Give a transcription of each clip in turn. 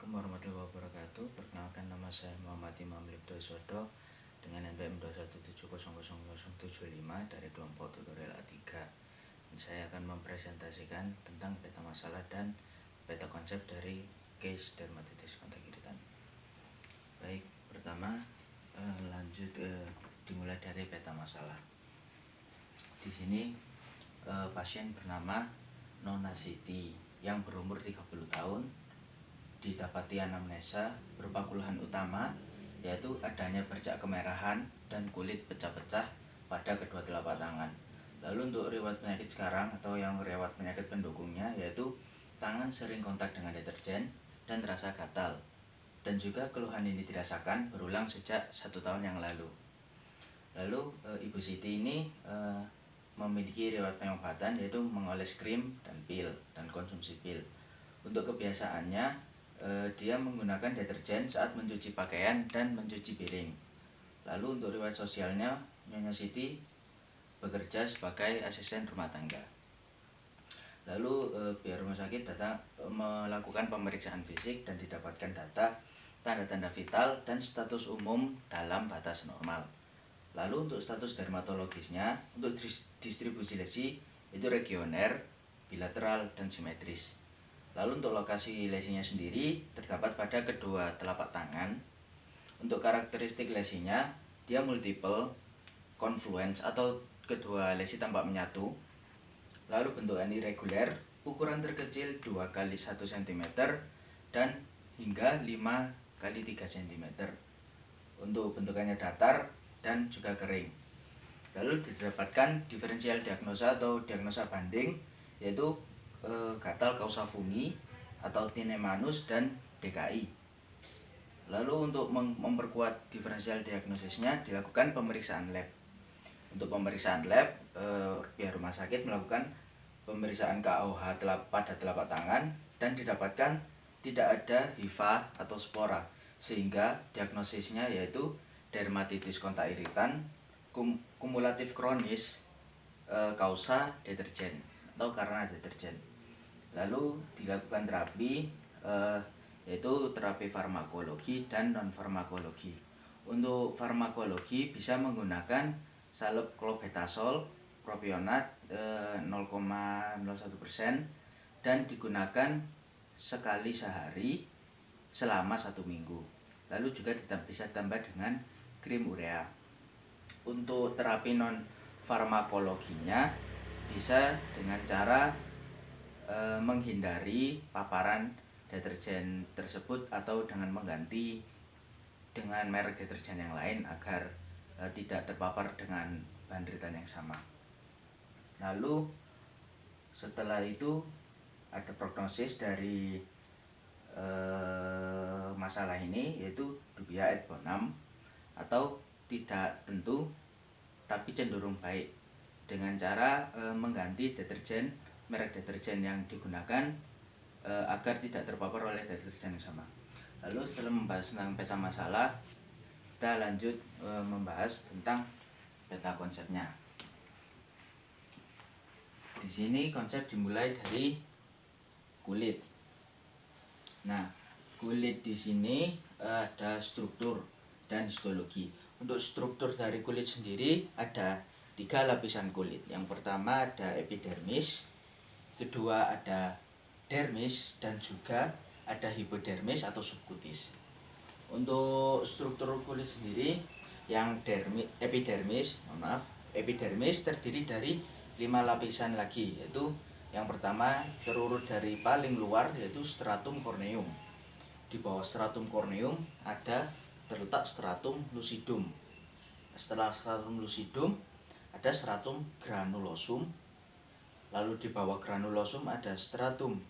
Assalamualaikum warahmatullahi wabarakatuh. Perkenalkan, nama saya Muhammad Imam Libdosodo dengan NPM 217000075 dari kelompok tutorial A3. Dan saya akan mempresentasikan tentang peta masalah dan peta konsep dari case dermatitis kontak iritan. Baik, pertama dimulai dari peta masalah. Di sini pasien bernama Nona Siti yang berumur 30 tahun, didapati anamnesa berupa keluhan utama yaitu adanya bercak kemerahan dan kulit pecah-pecah pada kedua telapak tangan. Lalu untuk riwayat penyakit sekarang atau yang riwayat penyakit pendukungnya yaitu tangan sering kontak dengan deterjen dan terasa gatal, dan juga keluhan ini dirasakan berulang sejak 1 tahun yang lalu. Lalu Ibu Siti ini memiliki riwayat pengobatan yaitu mengoles krim dan pil dan konsumsi pil. Untuk kebiasaannya dia menggunakan deterjen saat mencuci pakaian dan mencuci piring. Lalu untuk riwayat sosialnya, Nyonya Siti bekerja sebagai asisten rumah tangga. Lalu pihak rumah sakit datang melakukan pemeriksaan fisik dan didapatkan data, tanda-tanda vital dan status umum dalam batas normal. Lalu untuk status dermatologisnya, untuk distribusi lesi itu regioner, bilateral, dan simetris. Lalu untuk lokasi lesinya sendiri terdapat pada kedua telapak tangan. Untuk karakteristik lesinya, dia multiple, confluence atau kedua lesi tampak menyatu. Lalu bentukannya irregular, ukuran terkecil 2 x 1 cm dan hingga 5 x 3 cm. Untuk bentukannya datar dan juga kering. Lalu didapatkan diferensial diagnosa atau diagnosa banding yaitu gatal causa fungi atau Tinea-Manus dan DKI. Lalu untuk memperkuat diferensial diagnosisnya dilakukan pemeriksaan lab. Untuk pemeriksaan lab, pihak rumah sakit melakukan pemeriksaan KOH pada telapak tangan dan didapatkan tidak ada hifa atau spora, sehingga diagnosisnya yaitu dermatitis kontak iritan kumulatif kronis kausa deterjen atau karena deterjen. Lalu dilakukan terapi yaitu terapi farmakologi dan non farmakologi. Untuk farmakologi bisa menggunakan salep clobetasol propionat 0,01% dan digunakan sekali sehari selama 1 minggu. Lalu juga bisa ditambah dengan krim urea. Untuk terapi non farmakologinya bisa dengan cara menghindari paparan deterjen tersebut atau dengan mengganti dengan merek deterjen yang lain agar tidak terpapar dengan bahan iritan yang sama. Lalu setelah itu ada prognosis dari masalah ini yaitu dubia et bonum atau tidak tentu tapi cenderung baik dengan cara mengganti deterjen, merek deterjen yang digunakan agar tidak terpapar oleh deterjen yang sama. Lalu setelah membahas tentang peta masalah, kita lanjut membahas tentang peta konsepnya. Di sini konsep dimulai dari kulit. Nah, kulit di sini ada struktur dan histologi. Untuk struktur dari kulit sendiri ada 3 lapisan kulit. Yang pertama ada epidermis, kedua ada dermis, dan juga ada hipodermis atau subkutis. Untuk struktur kulit sendiri, yang epidermis terdiri dari 5 lapisan lagi, yaitu yang pertama terurut dari paling luar yaitu stratum corneum. Di bawah stratum corneum terletak stratum lucidum. Setelah stratum lucidum ada stratum granulosum. Lalu di bawah granulosum ada stratum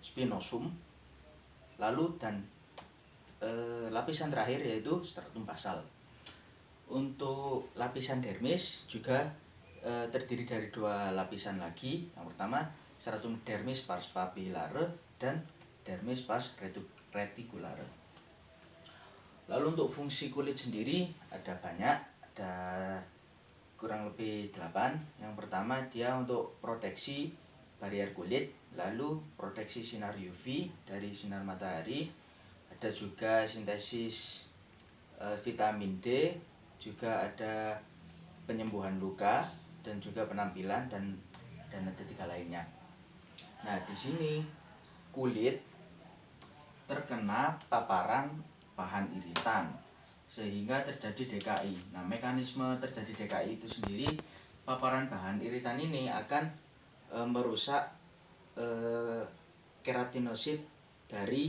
spinosum. Lalu lapisan terakhir yaitu stratum basal. Untuk lapisan dermis juga terdiri dari 2 lapisan lagi. Yang pertama stratum dermis pars papillare dan dermis pars reticulare. Lalu untuk fungsi kulit sendiri ada banyak, ada kurang lebih 8. Yang pertama dia untuk proteksi barier kulit, lalu proteksi sinar UV dari sinar matahari, ada juga sintesis vitamin D, juga ada penyembuhan luka dan juga penampilan dan ada 3 lainnya. Nah, di sini kulit terkena paparan bahan iritan sehingga terjadi DKI. Nah, mekanisme terjadi DKI itu sendiri, paparan bahan iritan ini akan merusak keratinosit dari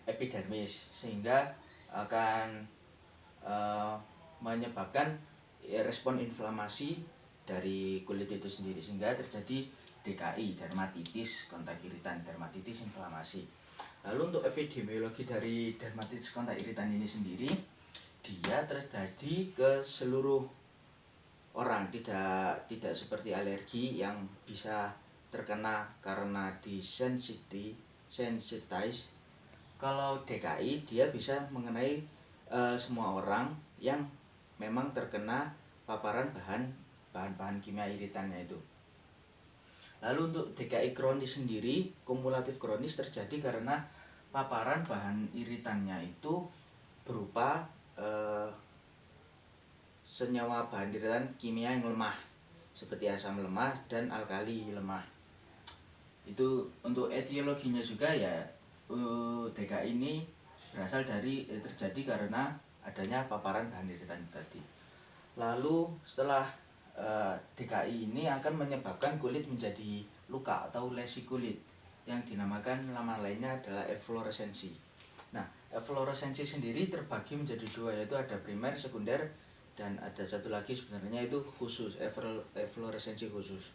epidermis sehingga akan menyebabkan respon inflamasi dari kulit itu sendiri sehingga terjadi DKI, dermatitis kontak iritan, dermatitis inflamasi. Lalu untuk epidemiologi dari dermatitis kontak iritan ini sendiri, dia terjadi ke seluruh orang, tidak seperti alergi yang bisa terkena karena desensitize. Kalau DKI dia bisa mengenai semua orang yang memang terkena paparan bahan-bahan kimia iritannya itu. Lalu untuk DKI kronis sendiri, kumulatif kronis terjadi karena paparan bahan iritannya itu berupa senyawa bahan iritan kimia yang lemah seperti asam lemah dan alkali lemah. Itu untuk etiologinya juga ya, DKI ini berasal dari terjadi karena adanya paparan bahan iritan tadi. Lalu setelah DKI ini akan menyebabkan kulit menjadi luka atau lesi kulit yang dinamakan nama lainnya adalah efloresensi. Nah, efloresensi sendiri terbagi menjadi 2, yaitu ada primer, sekunder, dan ada satu lagi sebenarnya itu khusus, efloresensi khusus.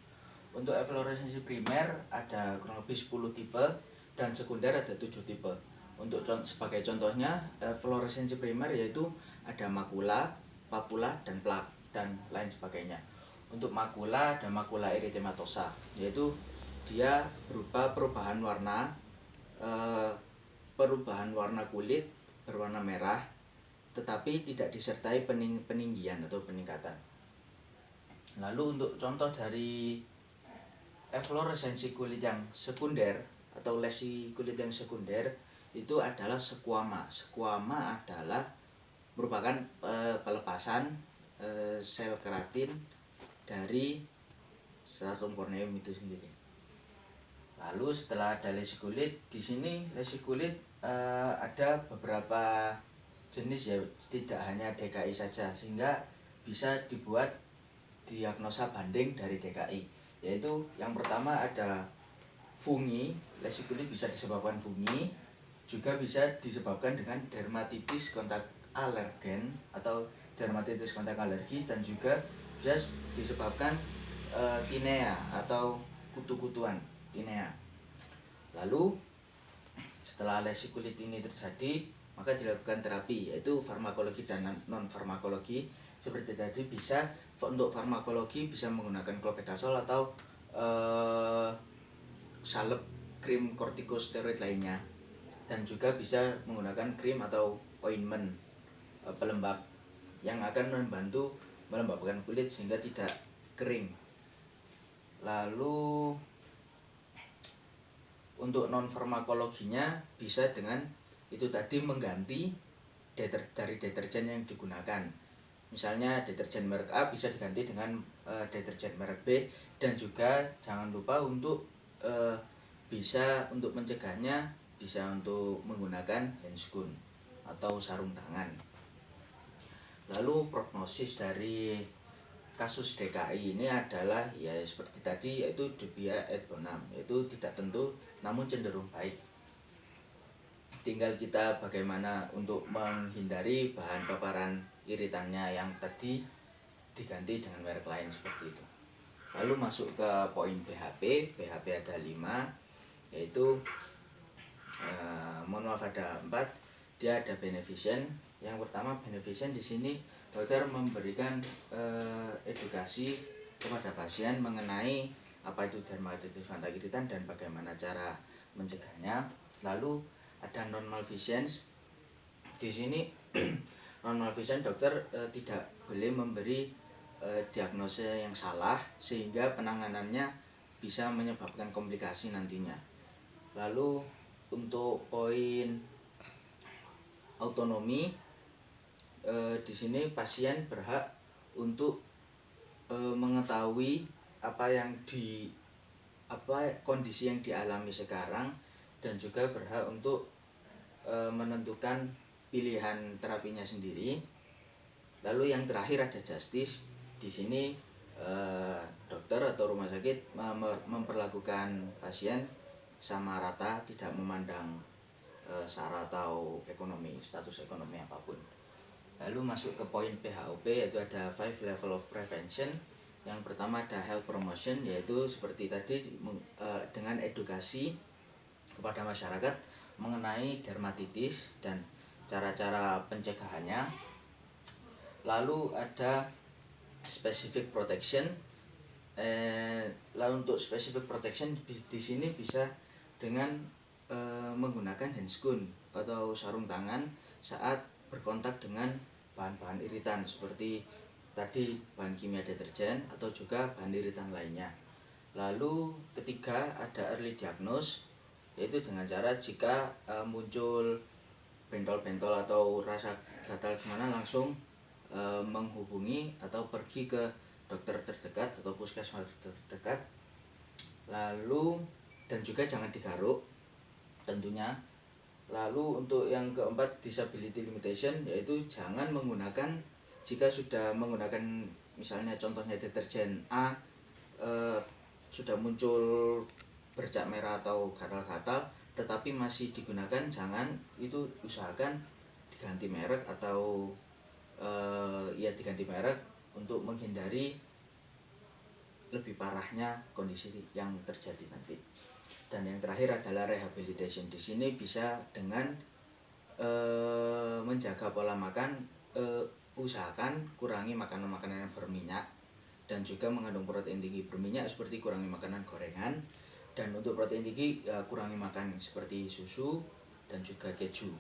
Untuk efloresensi primer ada kurang lebih 10 tipe dan sekunder ada 7 tipe. Untuk sebagai contohnya, efloresensi primer yaitu ada makula, papula, dan plak dan lain sebagainya. Untuk makula ada makula eritematosa, yaitu dia berupa perubahan warna kulit berwarna merah tetapi tidak disertai peninggian atau peningkatan. Lalu untuk contoh dari efloresensi kulit yang sekunder atau lesi kulit yang sekunder itu adalah sekuama. Sekuama adalah merupakan pelepasan sel keratin dari stratum corneum itu sendiri. Lalu setelah ada lesi kulit, di sini lesi kulit ada beberapa jenis ya, tidak hanya DKI saja, sehingga bisa dibuat diagnosa banding dari DKI. Yaitu yang pertama ada fungi, lesi kulit bisa disebabkan fungi, juga bisa disebabkan dengan dermatitis kontak alergen atau dermatitis kontak alergi, dan juga bisa disebabkan tinea atau kutu-kutuan tinea. Lalu setelah lesi kulit ini terjadi, maka dilakukan terapi yaitu farmakologi dan non farmakologi. Seperti tadi, bisa untuk farmakologi bisa menggunakan clobetasol atau salep krim kortikosteroid lainnya, dan juga bisa menggunakan krim atau ointment pelembab yang akan membantu melembabkan kulit sehingga tidak kering. Lalu untuk non farmakologinya bisa dengan itu tadi, mengganti dari deterjen yang digunakan. Misalnya deterjen merek A bisa diganti dengan deterjen merek B, dan juga jangan lupa untuk bisa untuk mencegahnya bisa untuk menggunakan handscoon atau sarung tangan. Lalu prognosis dari kasus DKI ini adalah ya seperti tadi, yaitu dubia et bonum, yaitu tidak tentu namun cenderung baik. Tinggal kita bagaimana untuk menghindari bahan paparan iritannya yang tadi diganti dengan merek lain seperti itu. Lalu masuk ke poin BHP. BHP ada 5, yaitu mohon maaf ada 4. Dia ada beneficent. Yang pertama beneficent, di sini dokter memberikan edukasi kepada pasien mengenai apa itu dermatitis kontak iritan dan bagaimana cara mencegahnya. Lalu ada non malfeasance. Di sini non malfeasance, dokter tidak boleh memberi diagnosa yang salah sehingga penanganannya bisa menyebabkan komplikasi nantinya. Lalu untuk poin autonomi, di sini pasien berhak untuk mengetahui kondisi yang dialami sekarang, dan juga berhak untuk menentukan pilihan terapinya sendiri. Lalu yang terakhir ada justice. Di sini dokter atau rumah sakit memperlakukan pasien sama rata, tidak memandang sara atau status ekonomi apapun. Lalu masuk ke poin PHOP, yaitu ada 5 level of prevention. Yang pertama ada health promotion, yaitu seperti tadi dengan edukasi kepada masyarakat mengenai dermatitis dan cara-cara pencegahannya. Lalu ada specific protection. Lalu untuk specific protection di sini bisa dengan menggunakan handscoon atau sarung tangan saat berkontak dengan bahan-bahan iritan seperti tadi bahan kimia deterjen atau juga bahan iritan lainnya. Lalu ketiga ada early diagnose, yaitu dengan cara jika muncul bentol-bentol atau rasa gatal gimana, langsung menghubungi atau pergi ke dokter terdekat atau puskesmas terdekat. Lalu dan juga jangan digaruk tentunya. Lalu untuk yang keempat disability limitation, yaitu jangan menggunakan, jika sudah menggunakan misalnya contohnya deterjen A sudah muncul bercak merah atau gatal-gatal tetapi masih digunakan, jangan, itu usahakan diganti merek atau diganti merek untuk menghindari lebih parahnya kondisi yang terjadi nanti. Dan yang terakhir adalah rehabilitation. Di sini bisa dengan menjaga pola makan, usahakan kurangi makanan-makanan yang berminyak dan juga mengandung protein tinggi. Berminyak seperti kurangi makanan gorengan, dan untuk protein tinggi kurangi makan seperti susu dan juga keju.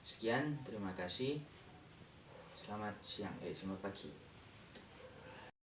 Sekian, terima kasih. Selamat pagi.